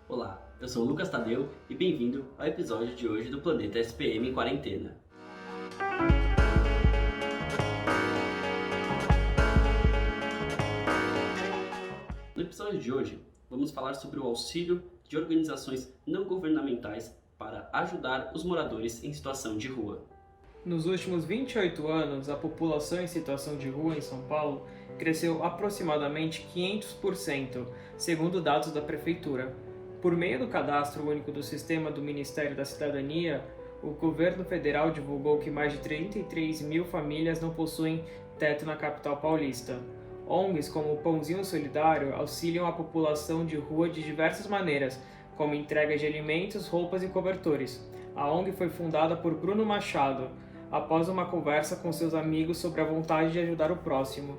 Olá, eu sou o Lucas Tadeu e bem-vindo ao episódio de hoje do Planeta SPM em Quarentena. No episódio de hoje, vamos falar sobre o auxílio de organizações não governamentais para ajudar os moradores em situação de rua. Nos últimos 28 anos, a população em situação de rua em São Paulo cresceu aproximadamente 500%, segundo dados da Prefeitura. Por meio do Cadastro Único do Sistema do Ministério da Cidadania, o governo federal divulgou que mais de 33 mil famílias não possuem teto na capital paulista. ONGs como o Pãozinho Solidário auxiliam a população de rua de diversas maneiras, como entrega de alimentos, roupas e cobertores. A ONG foi fundada por Bruno Machado, após uma conversa com seus amigos sobre a vontade de ajudar o próximo.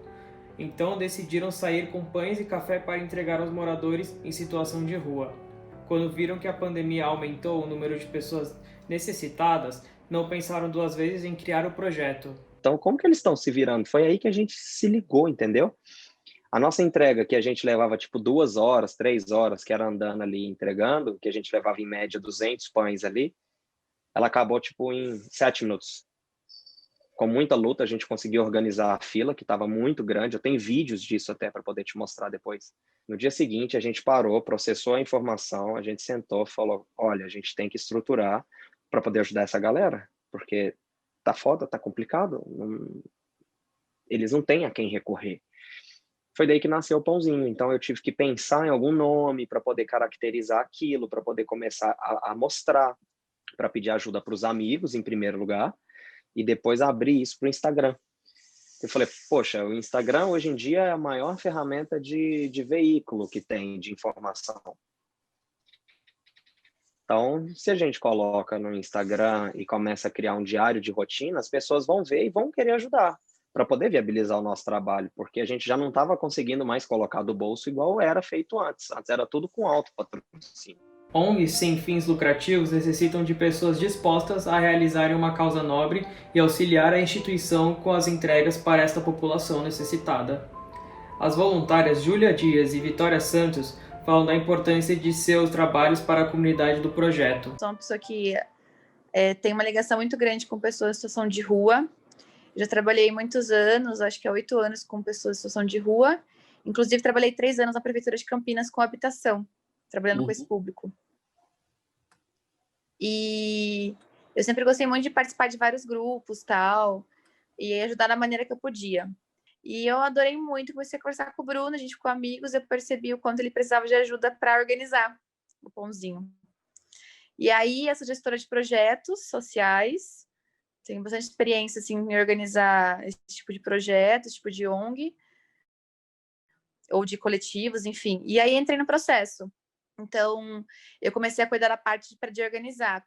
Então decidiram sair com pães e café para entregar aos moradores em situação de rua. Quando viram que a pandemia aumentou o número de pessoas necessitadas, não pensaram duas vezes em criar o projeto. Então, como que eles estão se virando? Foi aí que a gente se ligou, entendeu? A nossa entrega, que a gente levava tipo 2 horas, 3 horas, que era andando ali entregando, que a gente levava em média 200 pães ali, ela acabou tipo em 7 minutos. Com muita luta, a gente conseguiu organizar a fila, que estava muito grande. Eu tenho vídeos disso até para poder te mostrar depois. No dia seguinte, a gente parou, processou a informação, a gente sentou, falou: olha, a gente tem que estruturar para poder ajudar essa galera, porque tá foda, tá complicado. Eles não têm a quem recorrer. Foi daí que nasceu o Pãozinho. Então eu tive que pensar em algum nome para poder caracterizar aquilo, para poder começar a mostrar, para pedir ajuda para os amigos, em primeiro lugar, e depois abrir isso para o Instagram. Eu falei, poxa, o Instagram hoje em dia é a maior ferramenta de veículo que tem de informação. Então, se a gente coloca no Instagram e começa a criar um diário de rotina, as pessoas vão ver e vão querer ajudar para poder viabilizar o nosso trabalho, porque a gente já não estava conseguindo mais colocar do bolso igual era feito antes. Antes era tudo com alto patrocínio. ONGs sem fins lucrativos necessitam de pessoas dispostas a realizarem uma causa nobre e auxiliar a instituição com as entregas para esta população necessitada. As voluntárias Júlia Dias e Vitória Santos falam da importância de seus trabalhos para a comunidade do projeto. Sou uma pessoa que tem uma ligação muito grande com pessoas em situação de rua. Já trabalhei muitos anos, acho que há 8 anos, com pessoas em situação de rua. Inclusive, trabalhei 3 anos na Prefeitura de Campinas com habitação, trabalhando com esse público. E eu sempre gostei muito de participar de vários grupos, tal, e ajudar da maneira que eu podia. E eu adorei muito, comecei a conversar com o Bruno, a gente ficou amigos, eu percebi o quanto ele precisava de ajuda para organizar o Pãozinho. E aí, essa gestora de projetos sociais, tenho bastante experiência assim, em organizar esse tipo de projeto, esse tipo de ONG, ou de coletivos, enfim. E aí entrei no processo. Então, eu comecei a cuidar da parte de organizar,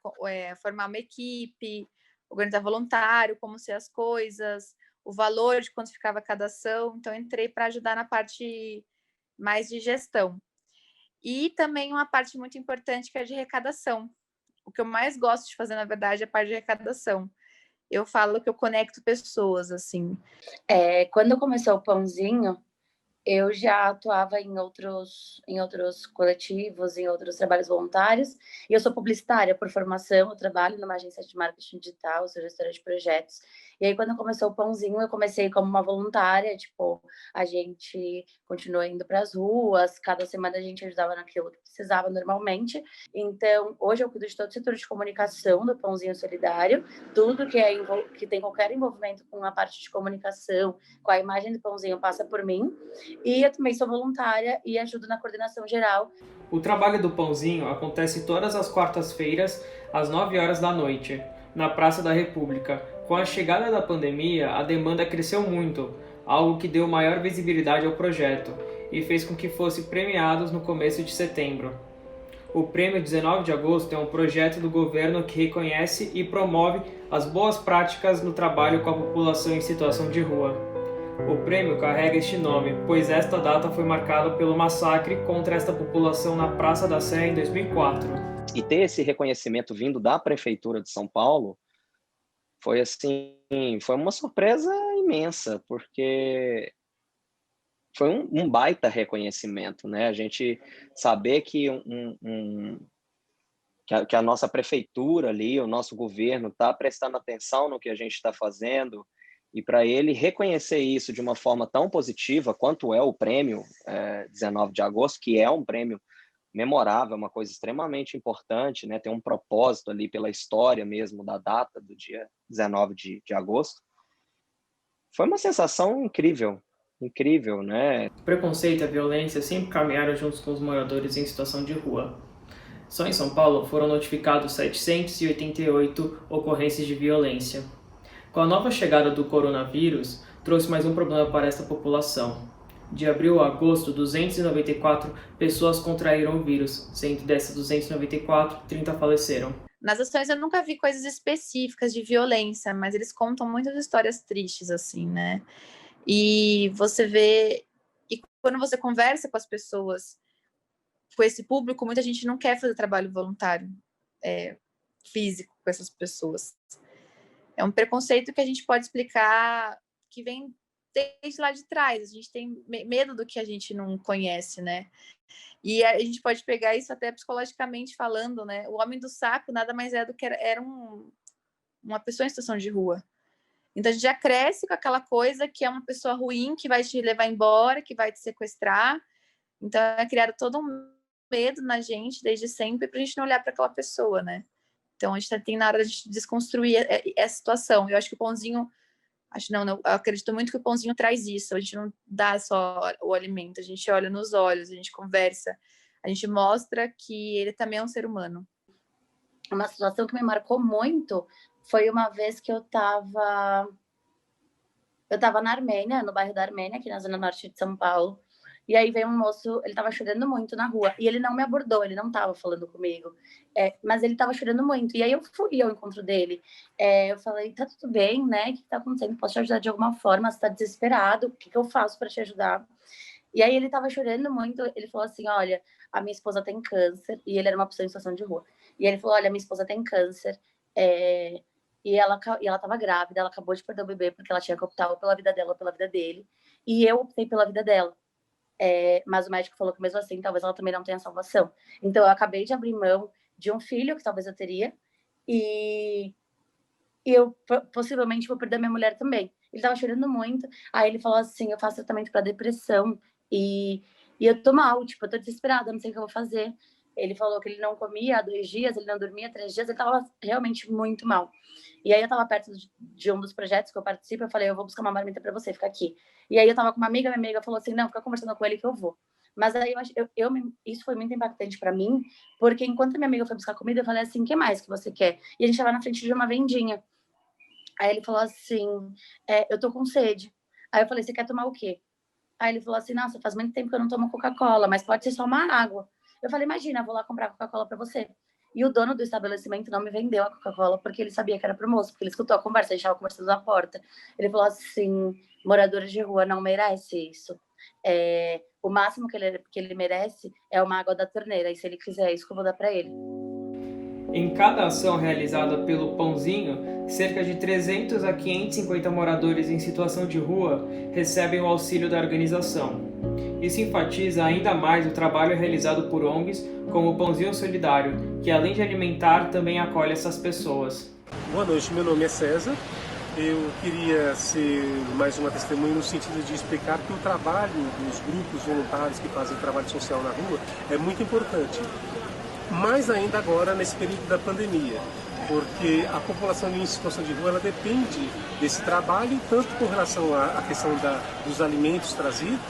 formar uma equipe, organizar voluntário, como ser as coisas, o valor de quanto ficava cada ação. Então, entrei para ajudar na parte mais de gestão. E também uma parte muito importante que é de arrecadação. O que eu mais gosto de fazer, na verdade, é a parte de arrecadação. Eu falo que eu conecto pessoas, assim. Quando começou o Pãozinho, eu já atuava em outros coletivos, em outros trabalhos voluntários, e eu sou publicitária por formação, eu trabalho numa agência de marketing digital, sou gestora de projetos. E aí, quando começou o Pãozinho, eu comecei como uma voluntária, tipo, a gente continuou indo para as ruas, cada semana a gente ajudava naquilo que precisava normalmente. Então, hoje eu cuido de todo o setor de comunicação do Pãozinho Solidário, tudo que tem qualquer envolvimento com a parte de comunicação, com a imagem do Pãozinho passa por mim. E eu também sou voluntária e ajudo na coordenação geral. O trabalho do Pãozinho acontece todas as quartas-feiras, às 9 horas da noite, na Praça da República. Com a chegada da pandemia, a demanda cresceu muito, algo que deu maior visibilidade ao projeto e fez com que fosse premiados no começo de setembro. O Prêmio 19 de Agosto é um projeto do governo que reconhece e promove as boas práticas no trabalho com a população em situação de rua. O prêmio carrega este nome, pois esta data foi marcada pelo massacre contra esta população na Praça da Sé em 2004. E ter esse reconhecimento vindo da Prefeitura de São Paulo foi assim, foi uma surpresa imensa, porque foi um baita reconhecimento, né? A gente saber que que a nossa prefeitura ali, o nosso governo está prestando atenção no que a gente está fazendo, e para ele reconhecer isso de uma forma tão positiva quanto é o prêmio 19 de agosto, que é um prêmio memorável, uma coisa extremamente importante, né? Tem um propósito ali pela história mesmo da data do dia 19 de agosto. Foi uma sensação incrível, incrível, né? O preconceito e a violência sempre caminharam juntos com os moradores em situação de rua. Só em São Paulo foram notificados 788 ocorrências de violência. Com a nova chegada do coronavírus, trouxe mais um problema para esta população. De abril a agosto, 294 pessoas contraíram o vírus, sendo dessas 294, 30 faleceram. Nas ações eu nunca vi coisas específicas de violência, mas eles contam muitas histórias tristes, assim, né? E você vê... E quando você conversa com as pessoas, com esse público, muita gente não quer fazer trabalho voluntário físico com essas pessoas. É um preconceito que a gente pode explicar que vem desde lá de trás. A gente tem medo do que a gente não conhece, né? E a gente pode pegar isso até psicologicamente falando, né? O homem do saco nada mais é do que era uma pessoa em situação de rua. Então a gente já cresce com aquela coisa que é uma pessoa ruim, que vai te levar embora, que vai te sequestrar. Então é criado todo um medo na gente desde sempre para a gente não olhar para aquela pessoa, né? Então a gente tem na hora de a gente desconstruir essa situação. Eu acho que o Pãozinho, eu acredito muito que o Pãozinho traz isso. A gente não dá só o alimento, a gente olha nos olhos, a gente conversa, a gente mostra que ele também é um ser humano. Uma situação que me marcou muito foi uma vez que eu tava na Armênia, no bairro da Armênia, aqui na zona norte de São Paulo. E aí veio um moço, ele tava chorando muito na rua. E ele não me abordou, ele não tava falando comigo. Mas ele tava chorando muito. E aí eu fui ao encontro dele. Eu falei, tá tudo bem, né? O que tá acontecendo? Posso te ajudar de alguma forma? Você tá desesperado? O que eu faço para te ajudar? E aí ele tava chorando muito. Ele falou assim, olha, a minha esposa tem câncer. E ele era uma pessoa em situação de rua. E ele falou, olha, minha esposa tem câncer. E ela tava grávida. Ela acabou de perder o bebê porque ela tinha que optar ou pela vida dela ou pela vida dele. E eu optei pela vida dela. Mas o médico falou que mesmo assim, talvez ela também não tenha salvação. Então, eu acabei de abrir mão de um filho, que talvez eu teria, e eu possivelmente vou perder minha mulher também. Ele tava chorando muito, aí ele falou assim, eu faço tratamento para depressão, e eu tô mal, tipo, eu tô desesperada, não sei o que eu vou fazer. Ele falou que ele não comia há 2 dias, ele não dormia 3 dias, ele tava realmente muito mal. E aí eu tava perto de um dos projetos que eu participo, eu falei, eu vou buscar uma marmita para você, fica aqui. E aí eu tava com uma amiga, minha amiga falou assim, não, fica conversando com ele que eu vou. Mas aí isso foi muito impactante para mim, porque enquanto minha amiga foi buscar comida, eu falei assim, o que mais que você quer? E a gente tava na frente de uma vendinha. Aí ele falou assim, eu tô com sede. Aí eu falei, você quer tomar o quê? Aí ele falou assim, nossa, faz muito tempo que eu não tomo Coca-Cola, mas pode ser só uma água. Eu falei, imagina, vou lá comprar Coca-Cola para você. E o dono do estabelecimento não me vendeu a Coca-Cola porque ele sabia que era pro moço, porque ele escutou a conversa, a gente estava conversando na porta. Ele falou assim, moradores de rua não merece isso. O máximo que ele merece é uma água da torneira, e se ele quiser isso, que eu vou dar para ele. Em cada ação realizada pelo Pãozinho, cerca de 300 a 550 moradores em situação de rua recebem o auxílio da organização. Isso enfatiza ainda mais o trabalho realizado por ONGs como o Pãozinho Solidário, que além de alimentar, também acolhe essas pessoas. Boa noite, meu nome é César. Eu queria ser mais uma testemunha no sentido de explicar que o trabalho dos grupos voluntários que fazem trabalho social na rua é muito importante. Mais ainda agora nesse período da pandemia, porque a população em situação de rua ela depende desse trabalho, tanto com relação à questão dos alimentos trazidos,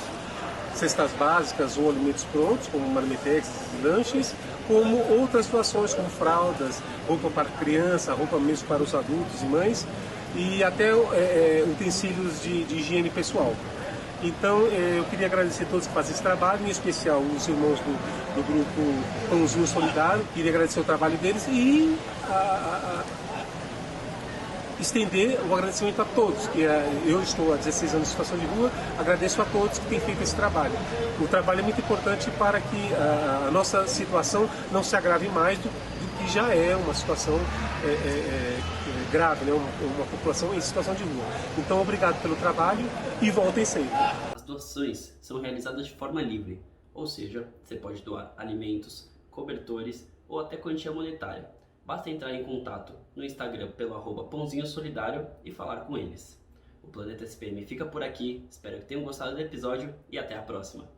cestas básicas ou alimentos prontos, como marmitex, lanches, como outras situações como fraldas, roupa para criança, roupa mesmo para os adultos e mães, e até utensílios de higiene pessoal. Então, eu queria agradecer a todos que fazem esse trabalho, em especial os irmãos do grupo Pãozinho Solidário. Queria agradecer o trabalho deles e estender o agradecimento a todos, que eu estou há 16 anos em situação de rua, agradeço a todos que têm feito esse trabalho. O trabalho é muito importante para que a nossa situação não se agrave mais do que já é uma situação grave, né? Uma população em situação de rua. Então, obrigado pelo trabalho e voltem sempre. As doações são realizadas de forma livre, ou seja, você pode doar alimentos, cobertores ou até quantia monetária. Basta entrar em contato no Instagram pelo @pãozinho solidário e falar com eles. O Planeta SPM fica por aqui, espero que tenham gostado do episódio e até a próxima.